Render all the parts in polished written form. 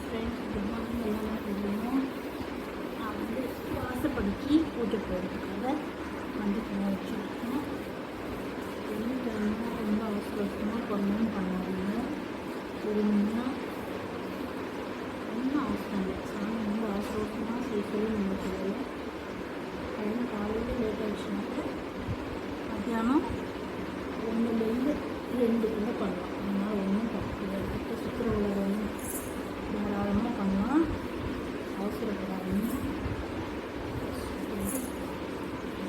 Friends good morning. எல்லாமே தெரியும். நான் வந்து வாசப்படிக்கு பூஜை போகிறதுக்காக வந்து வச்சுருக்கேன். வெள்ளிக்கிழமை ரொம்ப அவசரமாக பண்ணணும்னு பண்ணாதீங்க. பொறுமையாக ஒன்றும் அவசரம் இல்லை. சாமி ரொம்ப அவசரமாக செய்யணும் நீங்கள் சொல்லலை. டைம் காலையில் லேட் ஆகிடுச்சுனாக்க மத்தியானம் 1லேருந்து 2க்குள்ளே பண்ணலாம். அதனால் ஒன்றும் தப்பு இல்லை. இப்போ சுக்கரவளை ஒன்றும் தாராளமாக பண்ணலாம். அவசரப்படாதீங்க.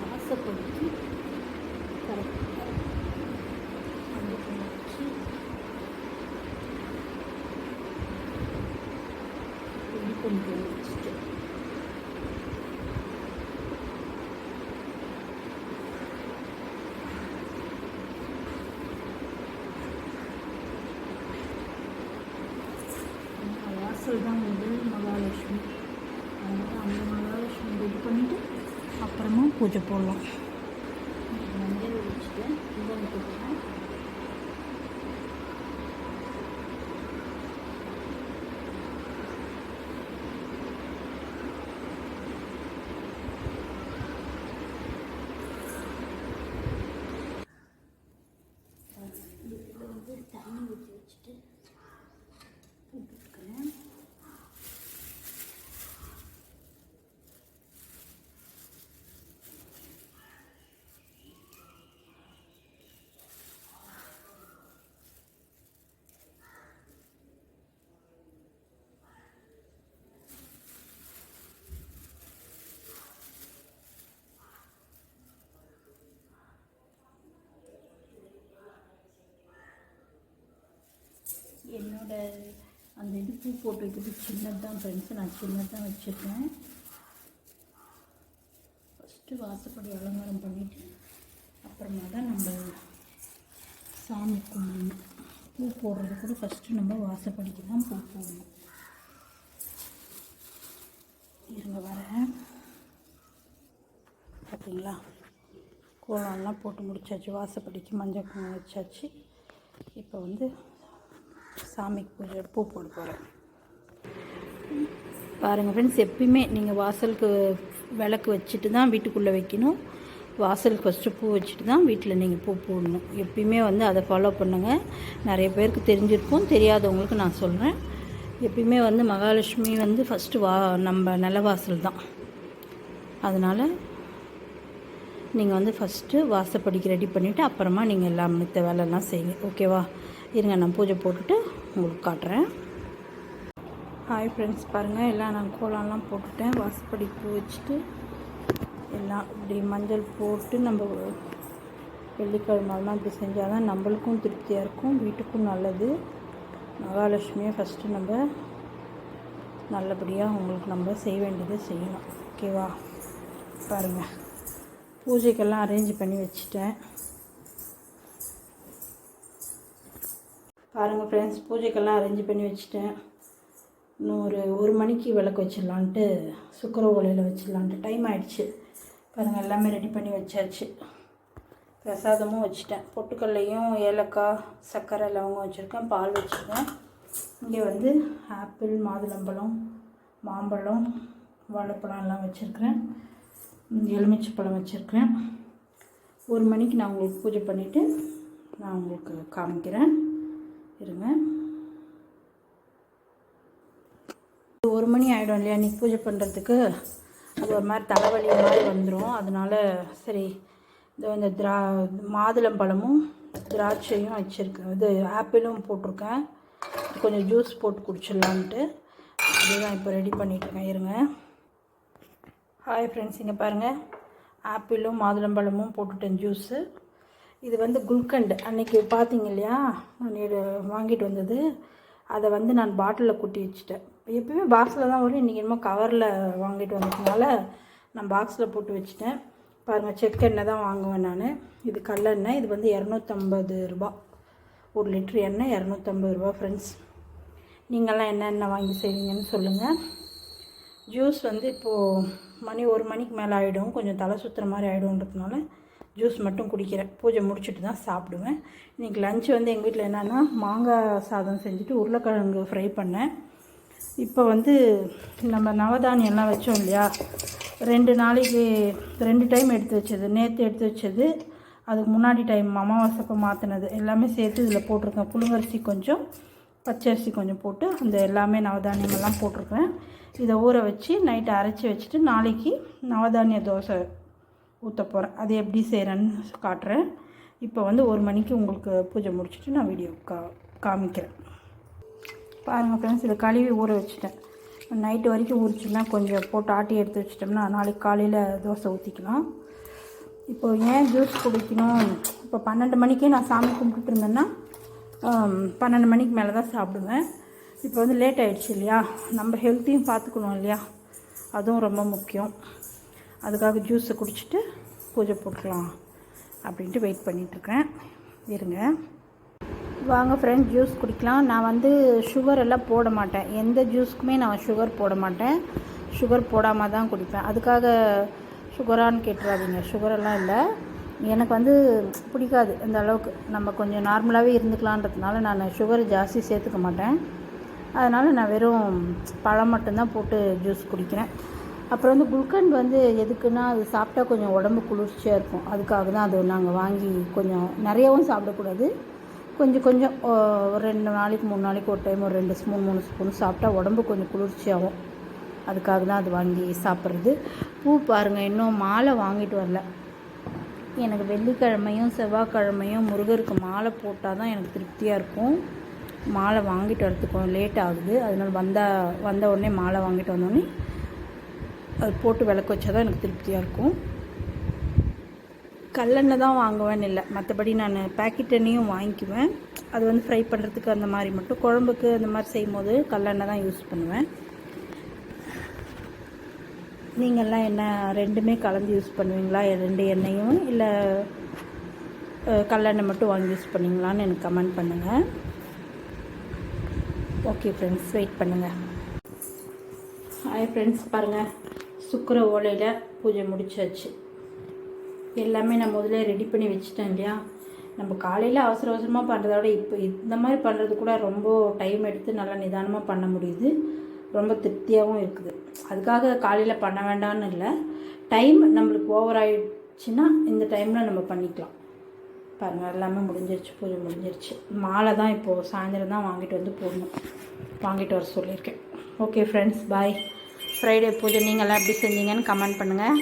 வாசப்படுத்தி கரெக்டாக வந்து வச்சு ரெடி பண்ணி வச்சுட்டு வாசல் தான் முதல் மகாலட்சுமி. அதனால் அந்த மகாலட்சுமி ரெடி பண்ணிவிட்டு அப்புறமா பூஜை போடலாம். மஞ்சள் வச்சுட்டு குங்குமம் போட்டுறேன். இதில் வந்து தண்ணி ஊற்றி வச்சுட்டு போட்டுருக்கிறேன். என்னோட அந்த இது பூ போட்டு வைக்கிறது சின்னது தான் ஃப்ரெண்ட்ஸு. நான் சின்னது தான் வச்சுருக்கேன். ஃபஸ்ட்டு வாசப்படி அலங்காரம் பண்ணிவிட்டு அப்புறமா தான் நம்ம சாமி கும்பிடணும். பூ போடுறது கூட ஃபஸ்ட்டு நம்ம வாசப்படிக்கு தான் பூ போடணும். இருங்க வரேன். பார்த்தீங்களா, கோலம்லாம் போட்டு முடிச்சாச்சு. வாசப்படிக்கு மஞ்சள் குங்குமம் வச்சாச்சு. இப்போ வந்து சாமிக்கு பூஜை பூ போட போகிறேன். பாருங்கள் ஃப்ரெண்ட்ஸ், எப்பயுமே நீங்கள் வாசலுக்கு விளக்கு வச்சுட்டு தான் வீட்டுக்குள்ளே வைக்கணும். வாசலுக்கு ஃபஸ்ட்டு பூ வச்சுட்டு தான் வீட்டில் நீங்கள் பூ போடணும். எப்பயுமே வந்து அதை ஃபாலோ பண்ணுங்கள். நிறைய பேருக்கு தெரிஞ்சிருக்கும், தெரியாதவங்களுக்கு நான் சொல்கிறேன். எப்பயுமே வந்து மகாலட்சுமி வந்து ஃபஸ்ட்டு நம்ம நிலவாசல் தான். அதனால் நீங்கள் வந்து ஃபஸ்ட்டு வாசப்படிக்கு ரெடி பண்ணிவிட்டு அப்புறமா நீங்கள் எல்லாம் மித்த வேலைலாம் செய்யுங்க. ஓகேவா? இருங்க, நான் பூஜை போட்டுட்டு உங்களுக்கு காட்டுறேன். ஹாய் ஃப்ரெண்ட்ஸ், பாருங்கள் எல்லாம் நான் கோலம்லாம் போட்டுட்டேன். வாசப்படிக்கு பூ வச்சுட்டு எல்லாம் இப்படி மஞ்சள் போட்டு நம்ம வெள்ளிக்கிழமெல்லாம் இப்படி செஞ்சால் தான் நம்மளுக்கும் திருப்தியாக இருக்கும், வீட்டுக்கும் நல்லது. மகாலட்சுமியை ஃபஸ்ட்டு நம்ம நல்லபடியாக உங்களுக்கு நம்ம செய்ய வேண்டியதை செய்யணும். ஓகேவா? பாருங்கள், பூஜைக்கெல்லாம் அரேஞ்ச் பண்ணி வச்சுட்டேன். பாருங்கள் ஃப்ரெண்ட்ஸ், பூஜைக்கெல்லாம் அரேஞ்ச் பண்ணி வச்சுட்டேன். இன்னும் ஒரு மணிக்கு விளக்கு வச்சிடலான்ட்டு, சுக்கர ஒலையில் வச்சிடலான்ட்டு டைம் ஆகிடுச்சு. பாருங்கள், எல்லாமே ரெடி பண்ணி வச்சாச்சு. பிரசாதமும் வச்சுட்டேன். பொட்டுக்கல்லையும் ஏலக்காய் சர்க்கரை லவங்கம் வச்சுருக்கேன். பால் வச்சுருக்கேன். இங்கே வந்து ஆப்பிள், மாதுளம்பழம், மாம்பழம், வாழைப்பழம் எல்லாம் வச்சுருக்கிறேன். எலுமிச்சை பழம் வச்சுருக்கிறேன். 1 மணிக்கு நான் உங்களுக்கு பூஜை பண்ணிவிட்டு நான் உங்களுக்கு காமிக்கிறேன். இருங்க, 1 மணி ஆகிடும் இல்லையா இன்றைக்கி பூஜை பண்ணுறதுக்கு. அது ஒரு மாதிரி தலைவலி மாதிரி வந்துடும். அதனால் சரி, இந்த மாதுளம்பழமும் திராட்சையும் வச்சுருக்கேன். இது ஆப்பிளும் போட்டிருக்கேன். கொஞ்சம் ஜூஸ் போட்டு குடிச்சிடலான்ட்டு அதுதான் இப்போ ரெடி பண்ணிட்டுருக்கேன். இருங்க. ஹாய் ஃப்ரெண்ட்ஸ், இங்கே பாருங்கள், ஆப்பிளும் மாதுளம்பழமும் போட்டுட்டேன் ஜூஸு. இது வந்து குல்கண்ட் அன்றைக்கி பார்த்தீங்க இல்லையா, நான் வாங்கிட்டு வந்தது. அதை வந்து நான் பாட்டிலில் கொட்டி வச்சுட்டேன். எப்பயுமே பாக்ஸில் தான் வரும். இன்றைக்கி என்னமோ கவரில் வாங்கிட்டு வந்ததுனால நான் பாக்ஸில் போட்டு வச்சுட்டேன். பாருங்கள், செக் எண்ணெய் தான் வாங்குவேன் நான். இது கல்லெண்ணெய். இது வந்து 250 ரூபா. 1 லிட்ரு எண்ணெய் 250 ரூபா ஃப்ரெண்ட்ஸ். நீங்கள்லாம் என்ன வாங்கி செய்வீங்கன்னு சொல்லுங்கள். ஜூஸ் வந்து இப்போது மணி 1 மணிக்கு மேலே ஆகிடும், கொஞ்சம் தலை சுற்றுற மாதிரி ஆகிடும்ன்றதுனால ஜூஸ் மட்டும் குடிக்கிறேன். பூஜை முடிச்சுட்டு தான் சாப்பிடுவேன். இன்றைக்கி லஞ்சு வந்து எங்கள் வீட்டில் என்னென்னா மாங்காய் சாதம் செஞ்சுட்டு உருளைக்கிழங்கு ஃப்ரை பண்ணேன். இப்போ வந்து நம்ம நவதானியம்லாம் வச்சோம் இல்லையா, 2 டைம் எடுத்து வச்சது, நேற்று எடுத்து வச்சது, அதுக்கு முன்னாடி டைம் அமாவாசைப்போ மாற்றினது எல்லாமே சேர்த்து இதில் போட்டிருக்கேன். புழுங்கரிசி கொஞ்சம், பச்சரிசி கொஞ்சம் போட்டு அந்த எல்லாமே நவதானியங்கள்லாம் போட்டிருக்கேன். இதை ஊற வச்சு நைட்டு அரைச்சி வச்சுட்டு நாளைக்கு நவதானிய தோசை ஊற்ற போகிறேன். அது எப்படி செய்கிறேன்னு காட்டுறேன். இப்போ வந்து 1 மணிக்கு உங்களுக்கு பூஜை முடிச்சுட்டு நான் வீடியோ காமிக்கிறேன். பாருங்கள் ஃப்ரெண்ட்ஸ், இதை கழுவி ஊற வச்சுட்டேன். நைட்டு வரைக்கும் ஊறிச்சுன்னா கொஞ்சம் போட்டு ஆட்டி எடுத்து வச்சிட்டோம்னா நாளைக்கு காலையில் தோசை ஊற்றிக்கலாம். இப்போ ஏன் ஜூஸ் குடிக்கணும், இப்போ 12 மணிக்கே நான் சாமி கும்பிட்டுட்டு இருந்தேன்னா 12 மணிக்கு மேலே தான் சாப்பிடுவேன். இப்போ வந்து லேட் ஆகிடுச்சு இல்லையா, நம்ம ஹெல்த்தையும் பார்த்துக்கணும் இல்லையா, அதுவும் ரொம்ப முக்கியம். அதுக்காக ஜூஸை குடிச்சிட்டு பூஜை போட்டுக்கலாம் அப்படின்ட்டு வெயிட் பண்ணிகிட்ருக்கேன். இருங்க, வாங்க ஃப்ரெண்ட்ஸ் ஜூஸ் குடிக்கலாம். நான் வந்து சுகர் எல்லாம் போட மாட்டேன், எந்த ஜூஸுக்குமே நான் சுகர் போட மாட்டேன். சுகர் போடாமல் தான் குடிப்பேன். அதுக்காக சுகரான்னு கேட்டுறாதீங்க, சுகரெல்லாம் இல்லை. எனக்கு வந்து பிடிக்காது இந்த அளவுக்கு. நம்ம கொஞ்சம் நார்மலாகவே இருந்துக்கலான்றதுனால நான் சுகர் ஜாஸ்தி சேர்த்துக்க மாட்டேன். அதனால் நான் வெறும் பழம் மட்டும்தான் போட்டு ஜூஸ் குடிக்கிறேன். அப்புறம் வந்து குல்கண்ட் வந்து எதுக்குன்னா, அது சாப்பிட்டா கொஞ்சம் உடம்பு குளிர்ச்சியாக இருக்கும். அதுக்காக தான் அது நாங்கள் வாங்கி, கொஞ்சம் நிறையாவும் சாப்பிடக்கூடாது, கொஞ்சம் கொஞ்சம் 2 நாளைக்கு 3 நாளைக்கு ஒரு டைம் ஒரு 2 ஸ்பூன் 3 ஸ்பூன் சாப்பிட்டா உடம்பு கொஞ்சம் குளிர்ச்சியாகும். அதுக்காக தான் அது வாங்கி சாப்பிட்றது. பூ பாருங்கள், இன்னும் மாலை வாங்கிட்டு வரல. எனக்கு வெள்ளிக்கிழமையும் செவ்வாய்க்கிழமையும் முருகருக்கு மாலை போட்டால் தான் எனக்கு திருப்தியாக இருக்கும். மாலை வாங்கிட்டு வரதுக்கு லேட் ஆகுது. அதனால் வந்த உடனே மாலை வாங்கிட்டு வந்தோடனே அது போட்டு விளக்கு வச்சா தான் எனக்கு திருப்தியாக இருக்கும். கல்லெண்ணெய் தான் வாங்குவேன்னு இல்லை, மற்றபடி நான் பேக்கெட் எண்ணெயும் வாங்கிக்குவேன். அது வந்து ஃப்ரை பண்ணுறதுக்கு அந்த மாதிரி மட்டும், குழம்புக்கு அந்த மாதிரி செய்யும் போது கல்லெண்ணெய் தான் யூஸ் பண்ணுவேன். நீங்கள்லாம் என்ன ரெண்டுமே கலந்து யூஸ் பண்ணுவீங்களா, 2 எண்ணெயும், இல்லை கல்லெண்ணெய் மட்டும் வாங்கி யூஸ் பண்ணுவீங்களான்னு எனக்கு கமெண்ட் பண்ணுங்கள். ஓகே ஃப்ரெண்ட்ஸ், வெயிட் பண்ணுங்கள். ஹாய் ஃப்ரெண்ட்ஸ், பாருங்கள், சுக்கிர ஓலையில் பூஜை முடிச்சாச்சு. எல்லாமே நான் முதல்ல ரெடி பண்ணி வச்சுட்டேன் இல்லையா. நம்ம காலையில் அவசர அவசரமாக பண்ணுறத விட இப்போ இந்த மாதிரி பண்ணுறது கூட ரொம்ப டைம் எடுத்து நல்லா நிதானமாக பண்ண முடியுது, ரொம்ப திருப்தியாகவும் இருக்குது. அதுக்காக காலையில் பண்ண வேண்டாம்னு இல்லை, டைம் நம்மளுக்கு ஓவர் ஆகிடுச்சுன்னா இந்த டைமில் நம்ம பண்ணிக்கலாம். பாருங்கள், எல்லாமே முடிஞ்சிருச்சு, பூஜை முடிஞ்சிருச்சு. மாலை தான் இப்போது சாயந்தரம் தான் வாங்கிட்டு வந்து போடணும், வாங்கிட்டு வர சொல்லியிருக்கேன். ஓகே ஃப்ரெண்ட்ஸ், பாய். ஃப்ரைடே பூஜை நீங்கள்லாம் எப்படி செஞ்சீங்கன்னு கமெண்ட் பண்ணுங்கள்.